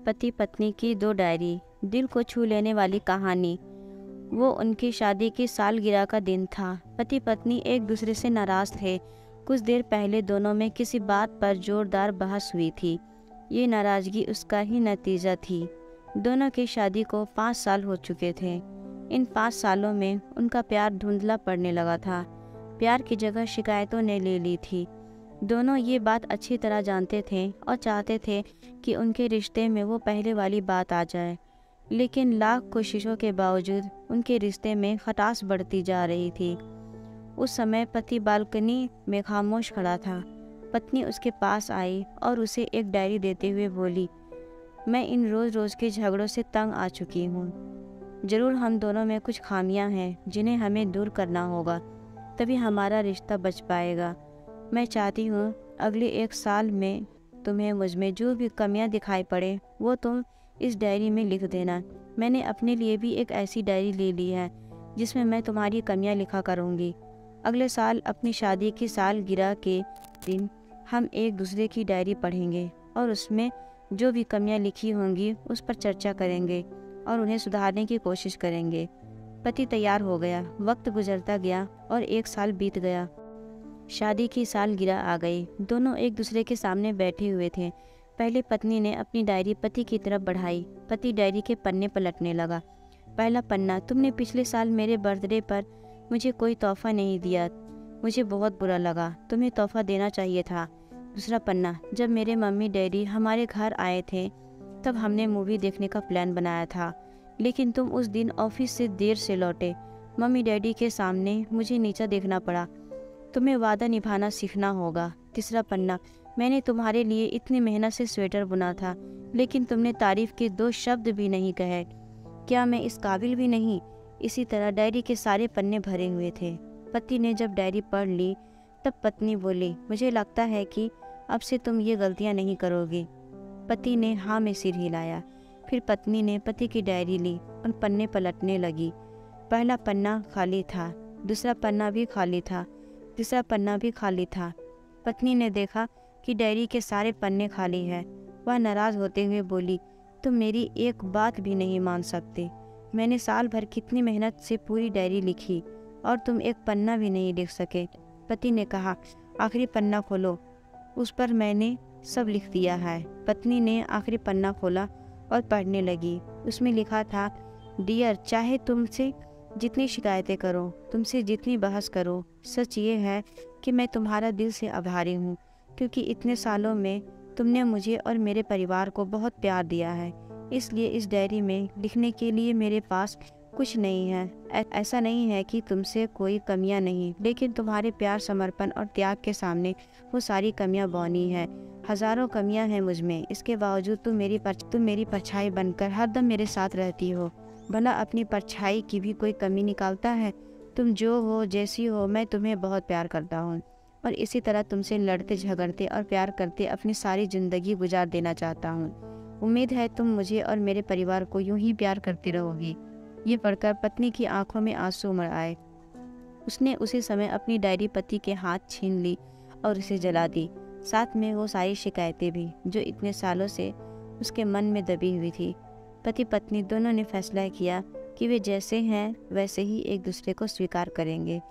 पति पत्नी की दो डायरी, दिल को छू लेने वाली कहानी। वो उनकी शादी की सालगिरह का दिन था। पति पत्नी एक दूसरे से नाराज थे। कुछ देर पहले दोनों में किसी बात पर जोरदार बहस हुई थी। ये नाराजगी उसका ही नतीजा थी। दोनों की शादी को 5 साल हो चुके थे। इन 5 सालों में उनका प्यार धुंधला पड़ने लगा था। प्यार की जगह शिकायतों ने ले ली थी। दोनों ये बात अच्छी तरह जानते थे और चाहते थे कि उनके रिश्ते में वो पहले वाली बात आ जाए, लेकिन लाख कोशिशों के बावजूद उनके रिश्ते में खटास बढ़ती जा रही थी। उस समय पति बालकनी में खामोश खड़ा था। पत्नी उसके पास आई और उसे एक डायरी देते हुए बोली, मैं इन रोज़ रोज़ के झगड़ों से तंग आ चुकी हूँ। ज़रूर हम दोनों में कुछ खामियां हैं जिन्हें हमें दूर करना होगा, तभी हमारा रिश्ता बच पाएगा। मैं चाहती हूँ अगले 1 साल में तुम्हें मुझ में जो भी कमियां दिखाई पड़े वो तुम इस डायरी में लिख देना। मैंने अपने लिए भी एक ऐसी डायरी ले ली है जिसमें मैं तुम्हारी कमियां लिखा करूँगी। अगले साल अपनी शादी की सालगिरह के दिन हम एक दूसरे की डायरी पढ़ेंगे और उसमें जो भी कमियां लिखी होंगी उस पर चर्चा करेंगे और उन्हें सुधारने की कोशिश करेंगे। पति तैयार हो गया। वक्त गुजरता गया और 1 साल बीत गया। शादी की सालगिरह आ गई। दोनों एक दूसरे के सामने बैठे हुए थे। पहले पत्नी ने अपनी डायरी पति की तरफ बढ़ाई। पति डायरी के पन्ने पलटने लगा। पहला पन्ना, तुमने पिछले साल मेरे बर्थडे पर मुझे कोई तोहफा नहीं दिया। मुझे बहुत बुरा लगा। तुम्हें तोहफा देना चाहिए था। दूसरा पन्ना, जब मेरे मम्मी डैडी हमारे घर आए थे तब हमने मूवी देखने का प्लान बनाया था, लेकिन तुम उस दिन ऑफिस से देर से लौटे। मम्मी डैडी के सामने मुझे नीचा देखना पड़ा। तुम्हें वादा निभाना सीखना होगा। तीसरा पन्ना, मैंने तुम्हारे लिए इतनी मेहनत से स्वेटर बुना था, लेकिन तुमने तारीफ के 2 शब्द भी नहीं कहे। क्या मैं इस काबिल भी नहीं? इसी तरह डायरी के सारे पन्ने भरे हुए थे। पति ने जब डायरी पढ़ ली तब पत्नी बोली, मुझे लगता है कि अब से तुम ये गलतियां नहीं करोगी। पति ने हाँ में सिर हिलाया। फिर पत्नी ने पति की डायरी ली और पन्ने पलटने लगी। पहला पन्ना खाली था, दूसरा पन्ना भी खाली था, तीसरा पन्ना भी खाली था। पत्नी ने देखा कि डायरी के सारे पन्ने खाली हैं। वह नाराज़ होते हुए बोली, तुम मेरी एक बात भी नहीं मान सकते। मैंने साल भर कितनी मेहनत से पूरी डायरी लिखी और तुम एक पन्ना भी नहीं लिख सके। पति ने कहा, आखिरी पन्ना खोलो, उस पर मैंने सब लिख दिया है। पत्नी ने आखिरी पन्ना खोला और पढ़ने लगी। उसमें लिखा था, डियर, चाहे तुमसे जितनी शिकायतें करो, तुमसे जितनी बहस करो, सच ये है कि मैं तुम्हारा दिल से आभारी हूँ, क्योंकि इतने सालों में तुमने मुझे और मेरे परिवार को बहुत प्यार दिया है। इसलिए इस डायरी में लिखने के लिए मेरे पास कुछ नहीं है। ऐसा नहीं है कि तुमसे कोई कमियां नहीं, लेकिन तुम्हारे प्यार, समर्पण और त्याग के सामने वो सारी कमियां बौनी हैं। हजारों कमियां हैं मुझ में, इसके बावजूद तुम मेरी परछाई बनकर हरदम मेरे साथ रहती हो। भला अपनी परछाई की भी कोई कमी निकालता है? तुम जो हो, जैसी हो, मैं तुम्हें बहुत प्यार करता हूँ और इसी तरह तुमसे लड़ते झगड़ते और प्यार करते अपनी सारी ज़िंदगी गुजार देना चाहता हूँ। उम्मीद है तुम मुझे और मेरे परिवार को यूं ही प्यार करती रहोगी। ये पढ़कर पत्नी की आंखों में आंसू उमड़ आए। उसने उसी समय अपनी डायरी पति के हाथ छीन ली और उसे जला दी, साथ में वो सारी शिकायतें भी जो इतने सालों से उसके मन में दबी हुई थी। पति पत्नी दोनों ने फैसला किया कि वे जैसे हैं वैसे ही एक दूसरे को स्वीकार करेंगे।